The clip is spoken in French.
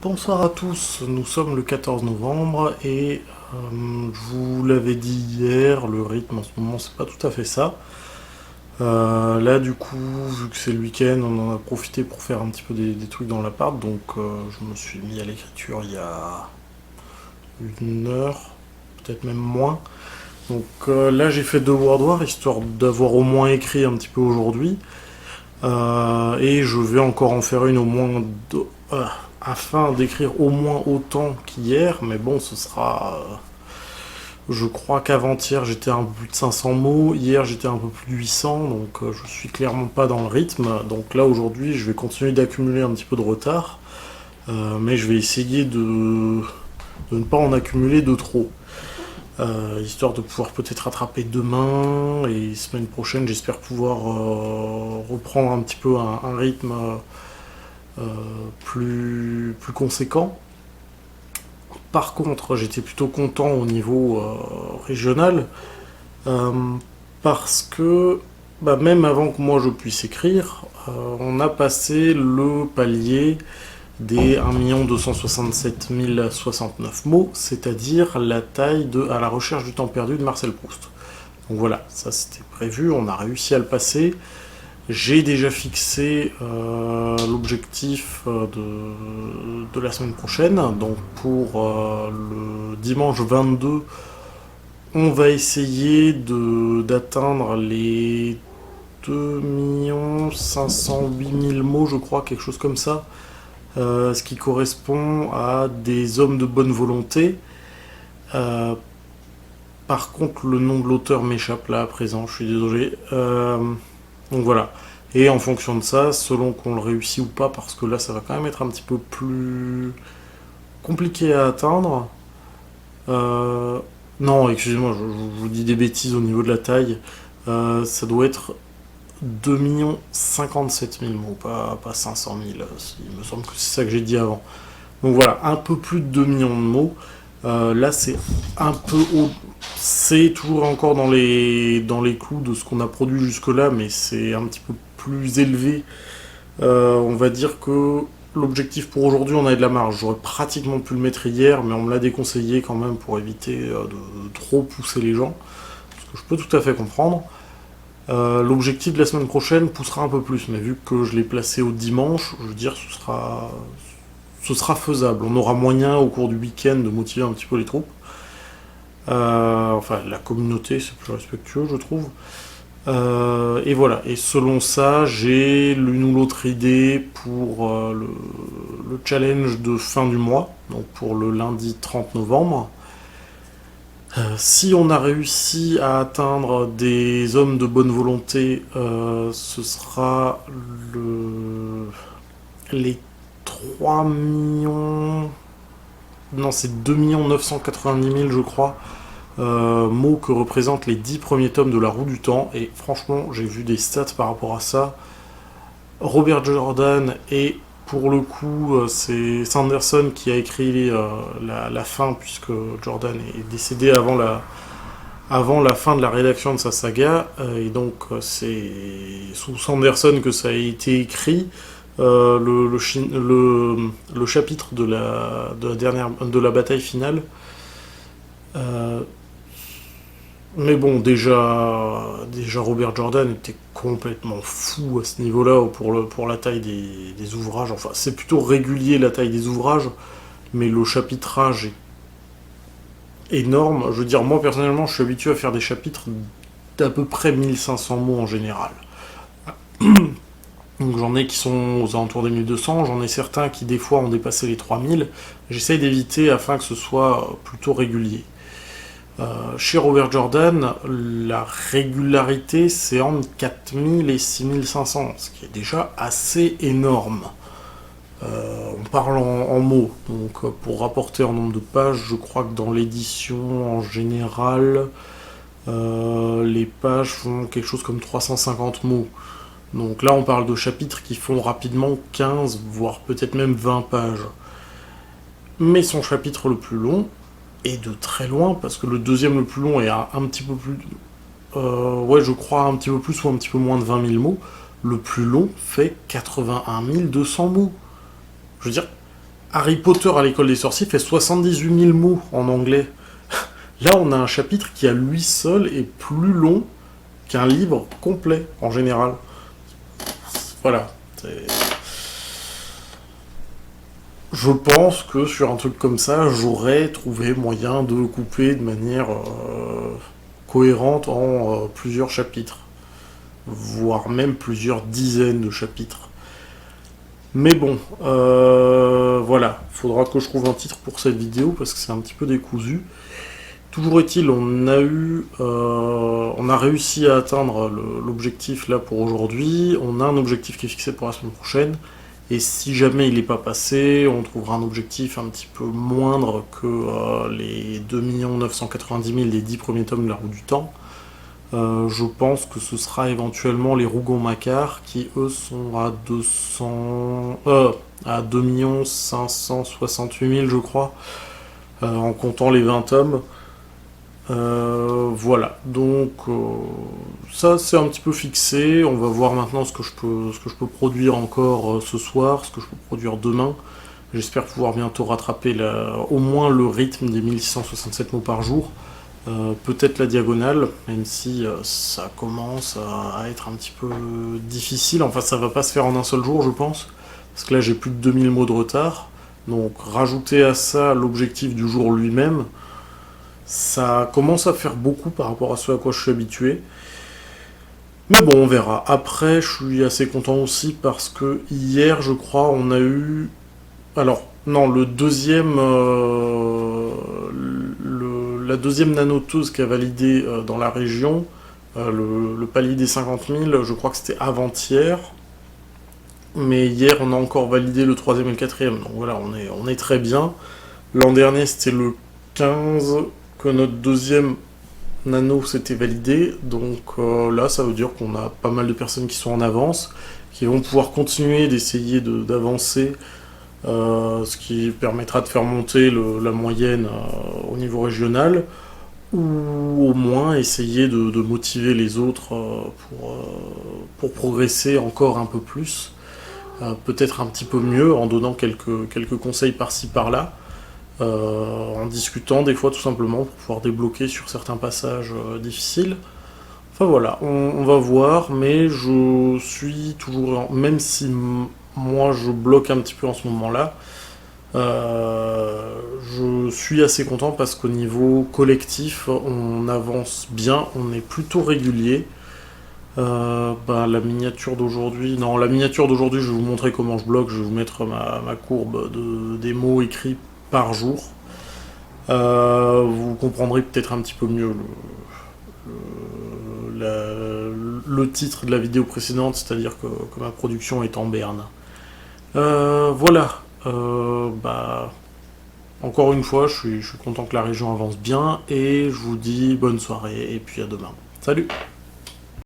Bonsoir à tous, nous sommes le 14 novembre et je vous l'avais dit hier, le rythme en ce moment c'est pas tout à fait ça. Là du coup, vu que c'est le week-end, on en a profité pour faire un petit peu des trucs dans l'appart, donc je me suis mis à l'écriture il y a une heure, peut-être même moins. Donc là j'ai fait deux devoirs histoire d'avoir au moins écrit un petit peu aujourd'hui. Et je vais encore en faire une au moins afin d'écrire au moins autant qu'hier, mais bon, ce sera. Je crois qu'avant-hier j'étais un peu plus de 500 mots, hier j'étais un peu plus de 800, donc je suis clairement pas dans le rythme. Donc là aujourd'hui je vais continuer d'accumuler un petit peu de retard, mais je vais essayer de ne pas en accumuler de trop. Histoire de pouvoir peut-être rattraper demain et semaine prochaine j'espère pouvoir reprendre un petit peu un rythme plus conséquent. Par contre j'étais plutôt content au niveau régional euh, parce que même avant que moi je puisse écrire, on a passé le palier des 1 267 069 mots, c'est-à-dire la taille de À la recherche du temps perdu de Marcel Proust. Donc voilà, ça c'était prévu, on a réussi à le passer. J'ai déjà fixé l'objectif de la semaine prochaine, donc pour le dimanche 22, on va essayer d'atteindre les 2 508 000 mots, je crois, quelque chose comme ça. Ce qui correspond à des hommes de bonne volonté. Euh, Par contre, le nom de l'auteur m'échappe là à présent, je suis désolé. Donc voilà. Et en fonction de ça, selon qu'on le réussit ou pas, parce que là ça va quand même être un petit peu plus compliqué à atteindre. Euh, non, excusez-moi, je vous dis des bêtises au niveau de la taille. Ça doit être 2 57 000 mots, pas 500 000. Il me semble que c'est ça que j'ai dit avant. Donc voilà, un peu plus de 2 millions de mots. Là, c'est un peu haut. C'est toujours encore dans les clous de ce qu'on a produit jusque-là, mais c'est un petit peu plus élevé. On va dire que l'objectif pour aujourd'hui, on a de la marge. J'aurais pratiquement pu le mettre hier, mais on me l'a déconseillé quand même pour éviter de trop pousser les gens. Ce que je peux tout à fait comprendre. L'objectif de la semaine prochaine poussera un peu plus, mais vu que je l'ai placé au dimanche, je veux dire, ce sera faisable. On aura moyen au cours du week-end de motiver un petit peu les troupes. Enfin, la communauté, c'est plus respectueux, je trouve. Et voilà. Et selon ça, j'ai l'une ou l'autre idée pour le challenge de fin du mois, donc pour le lundi 30 novembre. Si on a réussi à atteindre des hommes de bonne volonté, ce sera les 3 millions. Non, c'est 2 990 000, je crois, mots que représentent les 10 premiers tomes de La Roue du Temps. Et franchement, j'ai vu des stats par rapport à ça. Robert Jordan et pour le coup, c'est Sanderson qui a écrit la fin, puisque Jordan est décédé avant la fin de la rédaction de sa saga. Et donc, c'est sous Sanderson que ça a été écrit. Le chapitre de la bataille finale. Euh, mais bon, déjà Robert Jordan était complètement fou à ce niveau-là pour la taille des ouvrages. Enfin, c'est plutôt régulier la taille des ouvrages, mais le chapitrage est énorme. Je veux dire, moi personnellement, je suis habitué à faire des chapitres d'à peu près 1500 mots en général. Donc j'en ai qui sont aux alentours des 1200, j'en ai certains qui des fois ont dépassé les 3000. J'essaye d'éviter afin que ce soit plutôt régulier. Chez Robert Jordan, la régularité c'est entre 4000 et 6500, ce qui est déjà assez énorme. On parle en mots, donc pour rapporter en nombre de pages, je crois que dans l'édition en général, les pages font quelque chose comme 350 mots. Donc là, on parle de chapitres qui font rapidement 15, voire peut-être même 20 pages. Mais son chapitre le plus long est de très loin, parce que le deuxième le plus long est un petit peu plus... ouais, je crois un petit peu plus ou un petit peu moins de 20 000 mots. Le plus long fait 81 200 mots. Je veux dire, Harry Potter à l'école des sorciers fait 78 000 mots en anglais. Là, on a un chapitre qui, à lui seul, est plus long qu'un livre complet, en général. Voilà. Je pense que sur un truc comme ça, j'aurais trouvé moyen de couper de manière cohérente en plusieurs chapitres. Voire même plusieurs dizaines de chapitres. Mais bon, voilà. Faudra que je trouve un titre pour cette vidéo, parce que c'est un petit peu décousu. Toujours est-il, on a réussi à atteindre l'objectif là pour aujourd'hui. On a un objectif qui est fixé pour la semaine prochaine. Et si jamais il n'est pas passé, on trouvera un objectif un petit peu moindre que les 2 990 000 des 10 premiers tomes de la Roue du Temps. Je pense que ce sera éventuellement les Rougon-Macquart qui eux sont à 2 568 000 je crois, en comptant les 20 tomes. Voilà, donc ça c'est un petit peu fixé. On va voir maintenant ce que je peux produire encore ce soir, ce que je peux produire demain. J'espère pouvoir bientôt rattraper au moins le rythme des 1667 mots par jour. Peut-être la diagonale, même si ça commence à être un petit peu difficile. Enfin, ça va pas se faire en un seul jour, je pense, parce que là j'ai plus de 2000 mots de retard. Donc rajouter à ça l'objectif du jour lui-même, ça commence à faire beaucoup par rapport à ce à quoi je suis habitué. Mais bon, on verra. Après, je suis assez content aussi parce que hier, je crois, on a eu... Alors, non, la deuxième nanoteuse qui a validé dans la région, le palier des 50 000, je crois que c'était avant-hier. Mais hier, on a encore validé le troisième et le quatrième. Donc voilà, on est très bien. L'an dernier, c'était le 15 que notre deuxième nano s'était validé. Donc là, ça veut dire qu'on a pas mal de personnes qui sont en avance, qui vont pouvoir continuer d'essayer d'avancer, ce qui permettra de faire monter la moyenne au niveau régional, ou au moins essayer de motiver les autres pour progresser encore un peu plus, peut-être un petit peu mieux en donnant quelques conseils par-ci par-là, en discutant des fois tout simplement pour pouvoir débloquer sur certains passages difficiles. Enfin voilà, on va voir, mais je suis toujours, même si moi je bloque un petit peu en ce moment-là, je suis assez content parce qu'au niveau collectif, on avance bien, on est plutôt régulier. La miniature d'aujourd'hui, non, la miniature d'aujourd'hui, je vais vous montrer comment je bloque, je vais vous mettre ma courbe des mots écrits par jour. Vous comprendrez peut-être un petit peu mieux le titre de la vidéo précédente, c'est-à-dire que ma production est en berne. Voilà. Encore une fois, je suis content que la région avance bien, et je vous dis bonne soirée, et puis à demain. Salut!